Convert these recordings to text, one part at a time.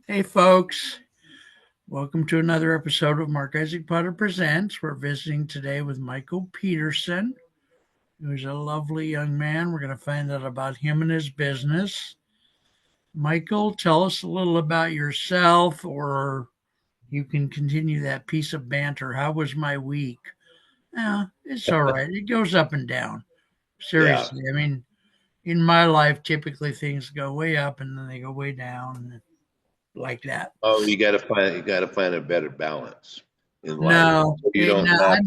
Hey, folks. Welcome to another episode of Mark Isaac Potter Presents. We're visiting today with Michael Peterson, who's a lovely young man. We're going to find out about him and his business. Michael, tell us a little about yourself, or you can continue that piece of banter. How was my week? Yeah, it's all right. It goes up and down. Yeah. Seriously. I mean, in my life, typically things go way up and then they go way down, like that. Oh, you got to find a better balance in life. No, So you don't no, have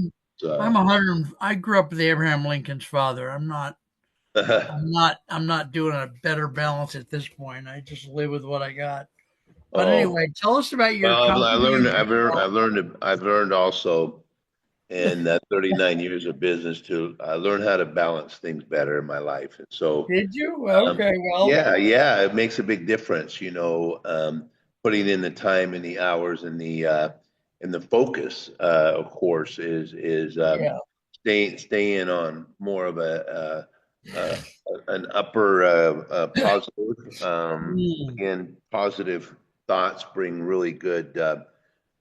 I'm 100. I grew up with Abraham Lincoln's father. I'm not. I'm not doing a better balance at this point. I just live with what I got. But oh, anyway, tell us about your well, I company learned and I've learned yourself. I've learned also in 39 years of business to I learned how to balance things better in my life. And so Did you? um, Okay, well, yeah, it makes a big difference, putting in the time and the hours and the focus, of course, is yeah. staying on more of uh, an upper positive. Hmm. Again, positive thoughts bring really good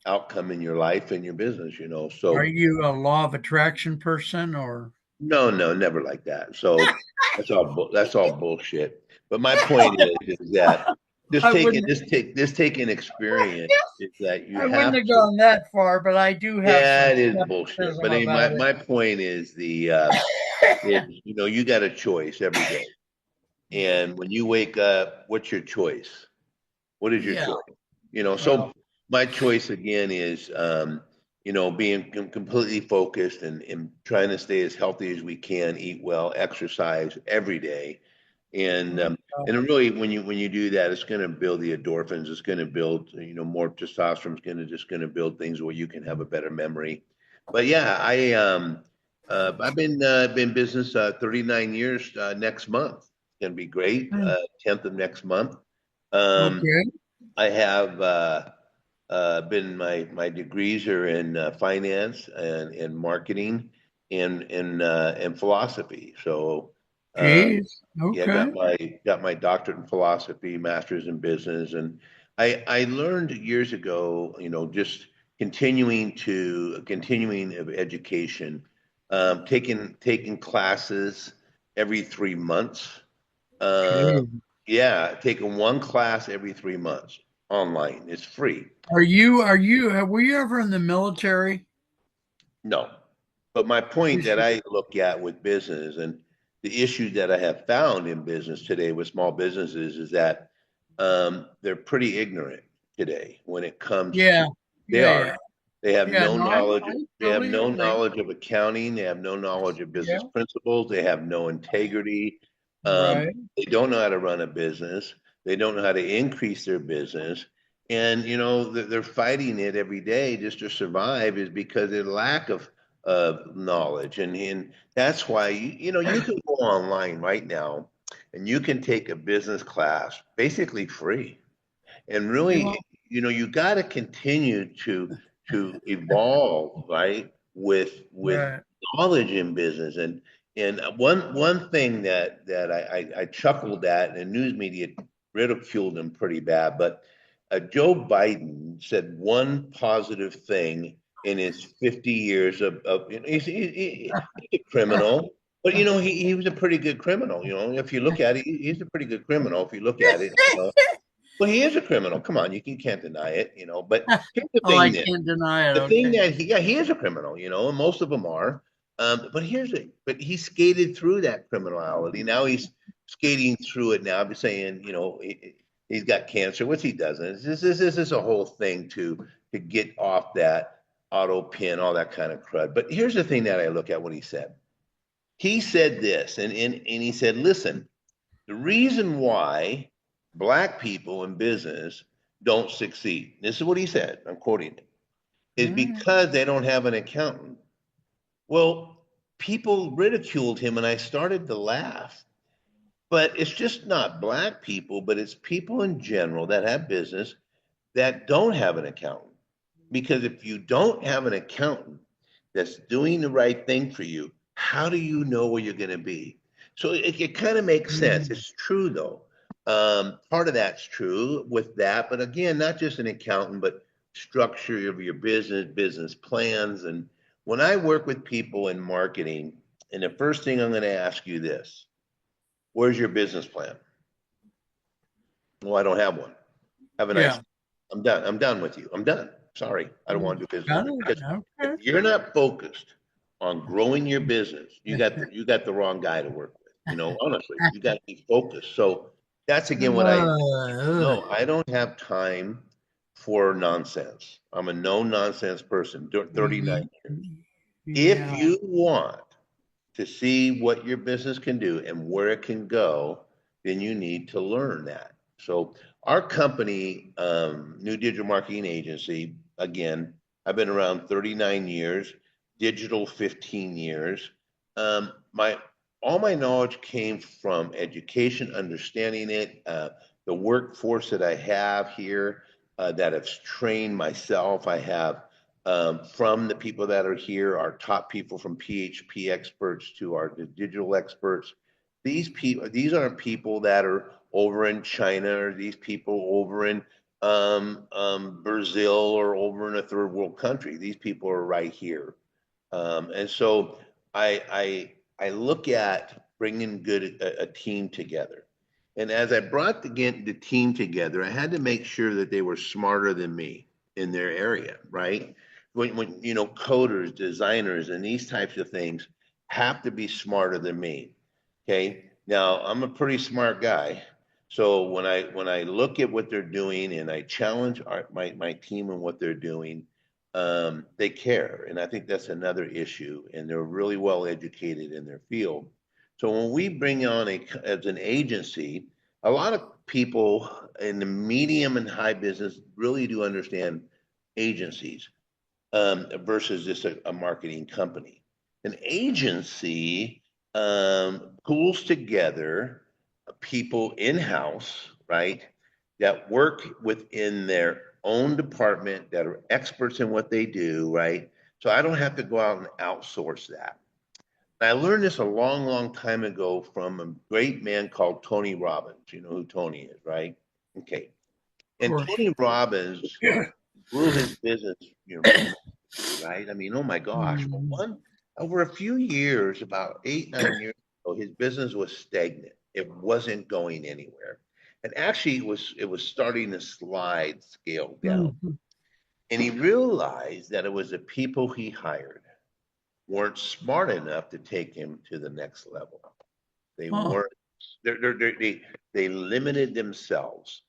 outcome in your life and your business. Are So you a law of attraction person or? no, no, never like that. So that's all bullshit. But my point is that I wouldn't. just taking experience is that you I wouldn't have have to. gone that far, but I do have Yeah, some it is bullshit. skepticism But about my point is you got a choice every day. And when you wake up, what's your choice? What is your Yeah. choice? Well, So my choice again is, being completely focused and trying to stay as healthy as we can, eat well, exercise every day. And um, uh, and it really, when you do that, it's going to build the endorphins. It's going to build, more testosterone. It's going to build things where you can have a better memory. But yeah, I've been in business 39 years. Next month, it's going to be great. 10th of next month. Um, okay. I have been my degrees are in finance and marketing and philosophy. So um, Geez. yeah, Okay. got my doctorate in philosophy, master's in business, and I learned years ago, just continuing of education, taking classes every 3 months. Uh, Okay. yeah, taking one class every 3 months online. It's free. Were you ever in the military? No, but my point that I look at with business and the issue that I have found in business today with small businesses is that they're pretty ignorant today when it comes to Yeah, they yeah, are yeah, they have yeah. no No, knowledge I they have totally no agree. knowledge of accounting, they have no knowledge of Yeah, business principles, they have no integrity, right. they don't know how to run a business, they don't know how to increase their business, and they're fighting it every day just to survive is because of their lack of knowledge, and that's why you can go online right now and you can take a business class basically free, and You really, know, you got to continue to evolve, right, with right. knowledge in business. And one thing that I chuckled at, and news media ridiculed him pretty bad, but Joe Biden said one positive thing in his 50 years of he's a criminal. But he was a pretty good criminal. If you look at it, he's a pretty good criminal. If you look at it, well, he is a criminal. Come on, you can't deny it. But here's the Oh, I thing that can't deny it. the thing Okay. that he is a criminal, and most of them are. But he skated through that criminality. Now he's skating through it now. I'm saying, he's got cancer, which he doesn't. This is a whole thing to get off that auto pin, all that kind of crud. But here's the thing that I look at what he said. He said this, and he said, listen, the reason why black people in business don't succeed, this is what he said, I'm quoting it, is Mm, because they don't have an accountant. Well, people ridiculed him and I started to laugh. But it's just not black people, but it's people in general that have business that don't have an accountant. Because if you don't have an accountant that's doing the right thing for you, how do you know where you're going to be? So it kind of makes sense. It's true though. Part of that's true with that, but again, not just an accountant, but structure of your business, business plans. And when I work with people in marketing, and the first thing I'm going to ask you this, where's your business plan? Well, I don't have one. Have a nice, Yeah. I'm done. I'm done with you. I'm done. Sorry. I don't want to do business Got with you it. because if Okay. you're not focused on growing your business, you got the wrong guy to work with. Honestly, you got to be focused. So that's again what I Uh, no, I don't have time for nonsense. I'm a no nonsense person. 39 years. If yeah. you want to see what your business can do and where it can go, then you need to learn that. So our company, New Digital Marketing Agency, again, I've been around 39 years, digital 15 years. My all my knowledge came from education, understanding it, the workforce that I have here, that have trained myself. I have from the people that are here, our top people from PHP experts to our digital experts. These aren't people that are over in China or these people over in Brazil or over in a third world country. These people are right here. And so I look at bringing a team together. And as I brought the team together, I had to make sure that they were smarter than me in their area, right? When coders, designers, and these types of things have to be smarter than me. Okay. Now I'm a pretty smart guy. So when I look at what they're doing and I challenge my team and what they're doing, they care. And I think that's another issue. And they're really well educated in their field. So when we bring on as an agency, a lot of people in the medium and high business really do understand agencies versus just a marketing company. An agency pulls together people in house, right, that work within their own department, that are experts in what they do, right? So I don't have to go out and outsource that. And I learned this a long, long time ago from a great man called Tony Robbins. You know who Tony is, right? Okay. Of And course. Tony Robbins grew his business, tremendously, right? I mean, oh my gosh, but Mm, over a few years, about 8, 9 years ago, his business was stagnant. It wasn't going anywhere. And actually it was starting to slide scale down. mhm. And he realized that it was the people he hired weren't smart enough to take him to the next level. They Oh. weren't they limited themselves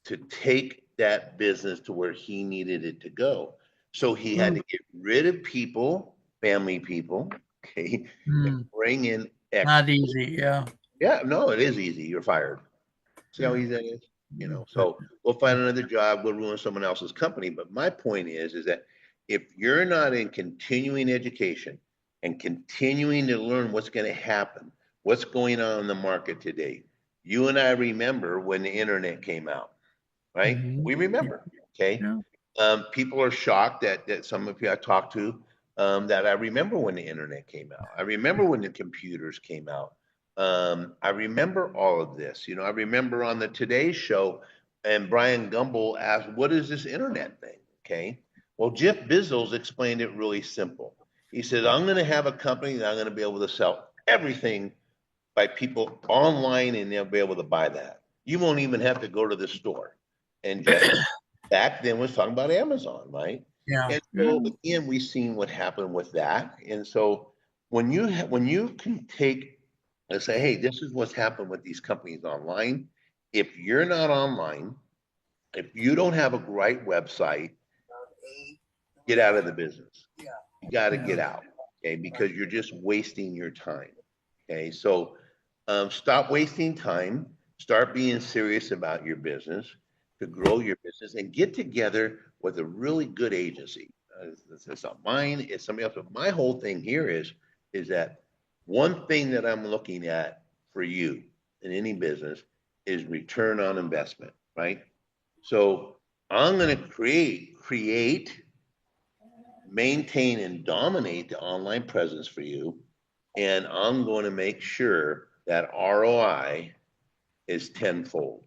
to take that business to where he needed it to go. So he had Ooh. to get rid of people, family people, okay, and Mm, bring in not experts. easy. Yeah. Yeah, no, it is easy. You're fired. See how Yeah. easy that is? Mm, So we'll find another job, we'll ruin someone else's company. But my point is that if you're not in continuing education and continuing to learn what's going to happen, what's going on in the market today, you and I remember when the internet came out, right? mhm. We remember. Okay. Yeah. People are shocked that some of you I talked to that I remember when the internet came out. I remember when the computers came out. I remember all of this. I remember on the Today Show, and Brian Gumble asked, "What is this internet thing?" Okay. Well, Jeff Bezos explained it really simple. He said, "I'm going to have a company that I'm going to be able to sell everything by people online, and they'll be able to buy that. You won't even have to go to the store." And Jeff back then was talking about Amazon, right? Yeah. And Yeah. so again, we've seen what happened with that. And so when you can take and say, hey, this is what's happened with these companies online. If you're not online, if you don't have a right website, get out of the business. You got to Yeah. get out, okay? Because you're just wasting your time, okay? So stop wasting time. Start being serious about your business to grow your business and get together with a really good agency. It's not mine, it's somebody else. But my whole thing here is that one thing that I'm looking at for you in any business is return on investment, right? So I'm going to create, maintain, and dominate the online presence for you, and I'm going to make sure that ROI is tenfold.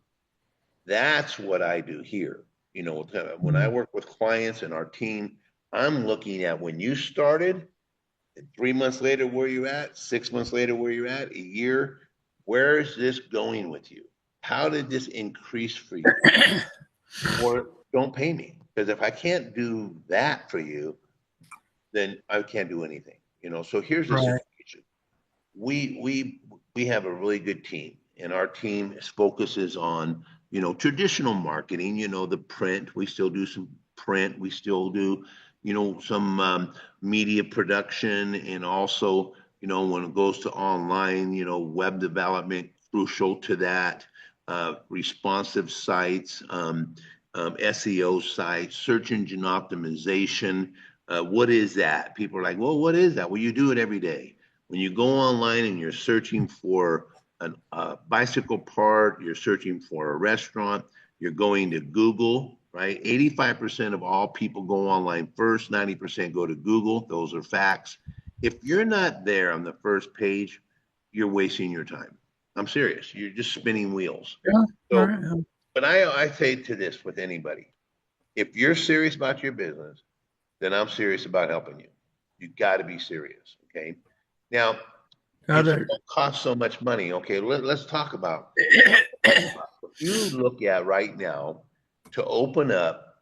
That's what I do here. You know, when I Mm. work with clients and our team, I'm looking at when you started, 3 months later, where you're at, 6 months later, where you're at, a year, where is this going with you? How did this increase for you? Or don't pay me. Because if I can't do that for you, then I can't do anything. You know, so here's the Right. situation. We have a really good team, and our team focuses on, traditional marketing. The print. We still do some print. We still do, some media production, and also, when it goes to online, web development crucial to that. Responsive sites, SEO sites, search engine optimization. What is that? People are like, well, what is that? Well, you do it every day. When you go online and you're searching for a bicycle part, you're searching for a restaurant, you're going to Google, right? 85% of all people go online first, 90% go to Google. Those are facts. If you're not there on the first page, you're wasting your time. I'm serious. You're just spinning wheels. Yeah. All So, right. but I say to this with anybody, if you're serious about your business, then I'm serious about helping you. You got to be serious. Okay. Now, Got it's it. going to cost so much money. Okay, let's talk about if you look at right now to open up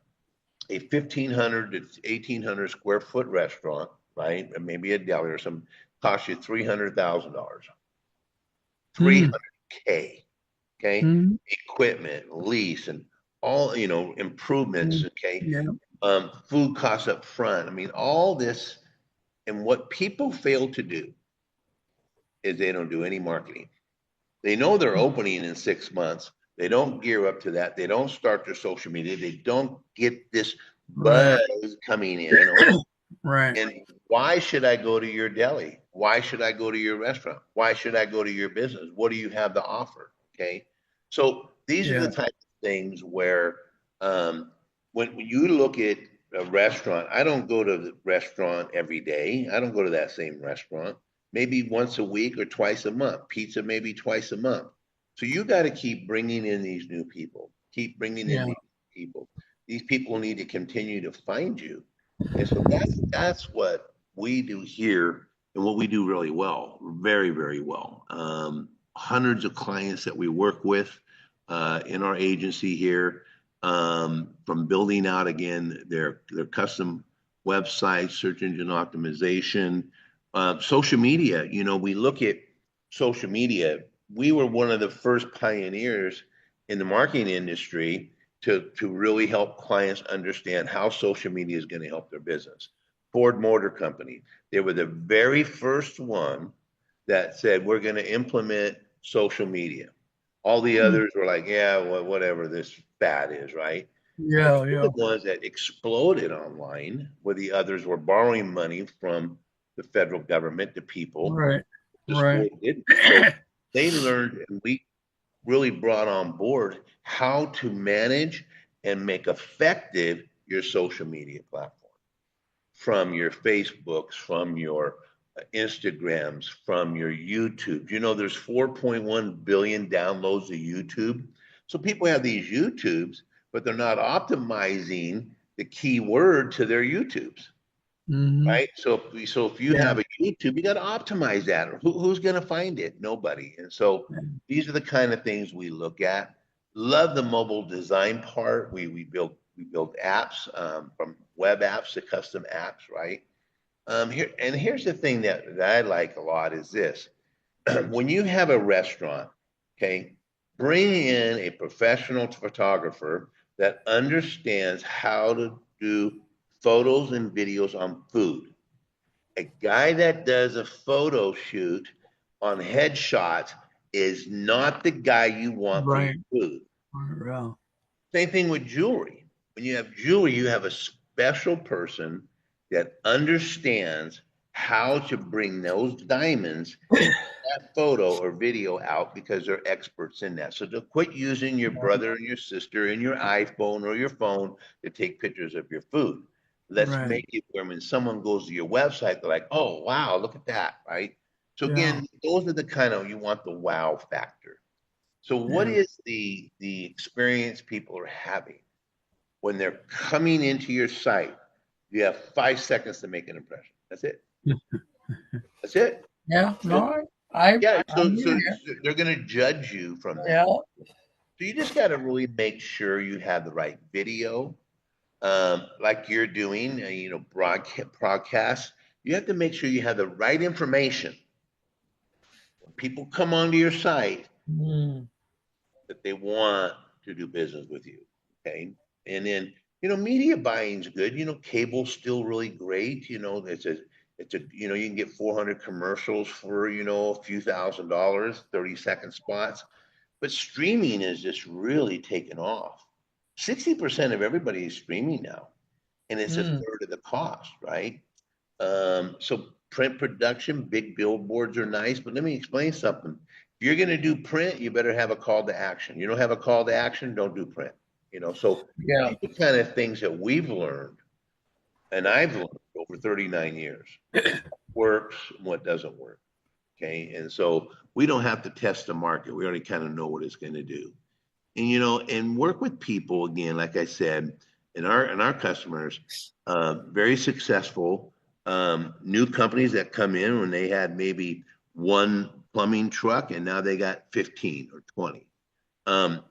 a 1,500 to 1,800 square foot restaurant, right? And maybe a deli or some cost you $300,000, Mm. 300K. Okay, Mm. equipment, lease, and all improvements. Mm. Okay, Yeah. food costs up front. I mean, all this, and what people fail to do is they don't do any marketing. They know they're opening in 6 months. They don't gear up to that. They don't start their social media. They don't get this Right. buzz coming in. Right. And why should I go to your deli? Why should I go to your restaurant? Why should I go to your business? What do you have to offer? Okay. So these are Yeah. the types of things where um, when you look at a restaurant, I don't go to the restaurant every day. I don't go to that same restaurant. Maybe once a week or twice a month. Pizza maybe twice a month. So you got to keep bringing in these new people. Keep bringing in Yeah. these people. These people need to continue to find you, and so that's what we do here and what we do really well, very, very well. Hundreds of clients that we work with in our agency here, from building out again their custom websites, search engine optimization, social media. We look at social media. We were one of the first pioneers in the marketing industry to really help clients understand how social media is going to help their business. Ford Motor Company, they were the very first one that said, we're going to implement social media. All the Mm. others were like, yeah, well, whatever this fad is, right? But Yeah. we're Yeah. the ones that exploded online, where the others were borrowing money from the federal government, the people. Right. The Right. Ford didn't. So they learned, and we really brought on board how to manage and make effective your social media platform, from your Facebooks, from your Instagrams, from your YouTube. There's 4.1 billion downloads of YouTube. So people have these YouTubes, but they're not optimizing the keyword to their YouTubes, Mm-hmm. right? So if you Yeah. have a YouTube, you got to optimize that. Who's going to find it? Nobody. And so these are the kind of things we look at. Love the mobile design part. We build apps, from web apps to custom apps, right? Here's the thing that I like a lot is this: when you have a restaurant, okay, bring in a professional photographer that understands how to do photos and videos on food. A guy that does a photo shoot on headshots is not the guy you want for your Right. food. Yeah. Same thing with jewelry. When you have jewelry, you have a special person that understands how to bring those diamonds in that photo or video out, because they're experts in that. So to quit using your brother and your sister and your iPhone or your phone to take pictures of your food. Let's Right. make it where when someone goes to your website, they're like, oh, wow, look at that, right? So Yeah. again, those are the kind of, you want the wow factor. So what Yeah. is the experience people are having when they're coming into your site? You have 5 seconds to make an impression. That's it. That's it. Yeah. So No, I yeah, hear so you. they're going to judge you from that. Yeah. So you just got to really make sure you have the right video, like you're doing, broadcast. You have to make sure you have the right information. When people come onto your site, Mm. that they want to do business with you. Okay. And then, media buying's good. Cable's still really great. You can get 400 commercials for, a few $1,000s, 30-second spots. But streaming is just really taken off. 60% of everybody is streaming now, and it's a Mm. third of the cost, right? So print production, big billboards are nice, but let me explain something. If you're going to do print, you better have a call to action. You don't have a call to action, don't do print. So Yeah. these are kind of things that we've learned, and I've learned over 39 years, works and what doesn't work. Okay, and so we don't have to test the market. We already kind of know what it's going to do, and work with people again, like I said, and our customers, very successful, new companies that come in when they had maybe one plumbing truck and now they got 15 or 20. Um,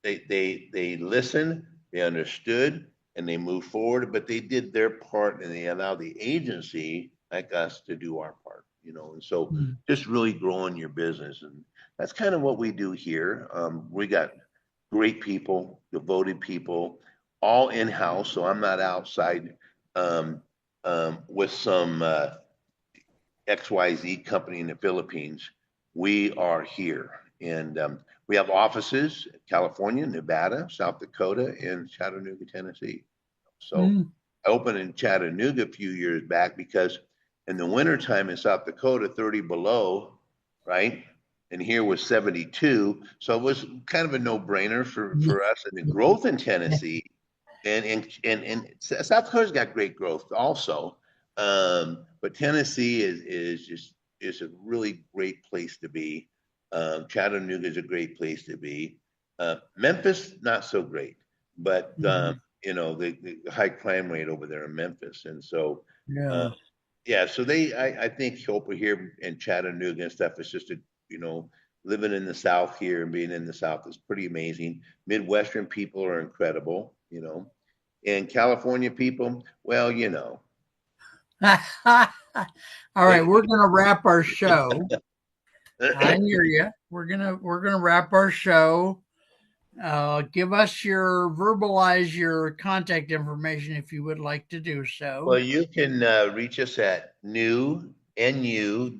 they listened, they understood, and they moved forward, but they did their part and they allowed the agency like us to do our part, and so Mm. just really growing your business. And that's kind of what we do here. We got great people, devoted people, all in-house, so I'm not outside um, with some XYZ company in the Philippines. We are here. And we have offices in California, Nevada, South Dakota, and Chattanooga, Tennessee. So Mm. I opened in Chattanooga a few years back because in the wintertime in South Dakota, 30 below, right? And here was 72. So it was kind of a no-brainer for us. And the growth in Tennessee and South Dakota's got great growth also. But Tennessee is a really great place to be. Chattanooga is a great place to be. Memphis, not so great, but Mm. the high crime rate over there in Memphis, and so uh, Yeah. yeah. So I think over here in Chattanooga and stuff is just you know, living in the South here and being in the South is pretty amazing. Midwestern people are incredible, and California people, well, All right, they, we're gonna wrap our show. I hear you. We're gonna wrap our show. Give us your verbalize your contact information if you would like to do well, so. you can reach us at NU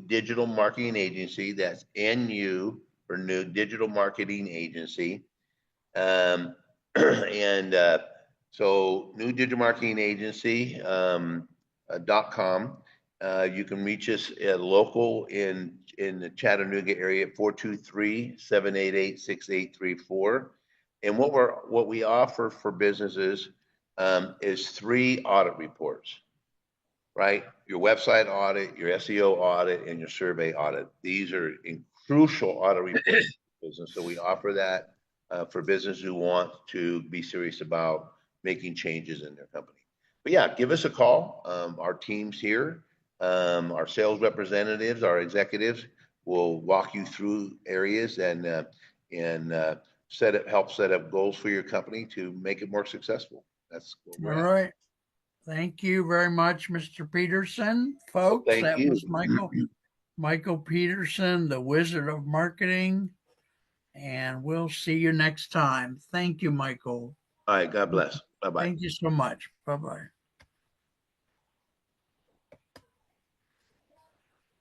Digital Marketing Agency. That's NU for New Digital Marketing Agency. Um, and so New Digital Marketing Agency .com. You can reach us at local in the Chattanooga area at 423-788-6834. And what we offer for businesses is 3 audit reports, right? Your website audit, your SEO audit, and your survey audit. These are crucial audit reports for business. So we offer that for businesses who want to be serious about making changes in their company. But yeah, give us a call. Our team's here. Our sales representatives, our executives will walk you through areas and help set up goals for your company to make it more successful. That's where All we're at. right. Thank you very much, Mr. Peterson. Well, Folks, thank that you. was Michael Peterson, the Wizard of Marketing, and we'll see you next time. Thank you, Michael. All right. God bless. Bye bye. Thank you so much. Bye bye.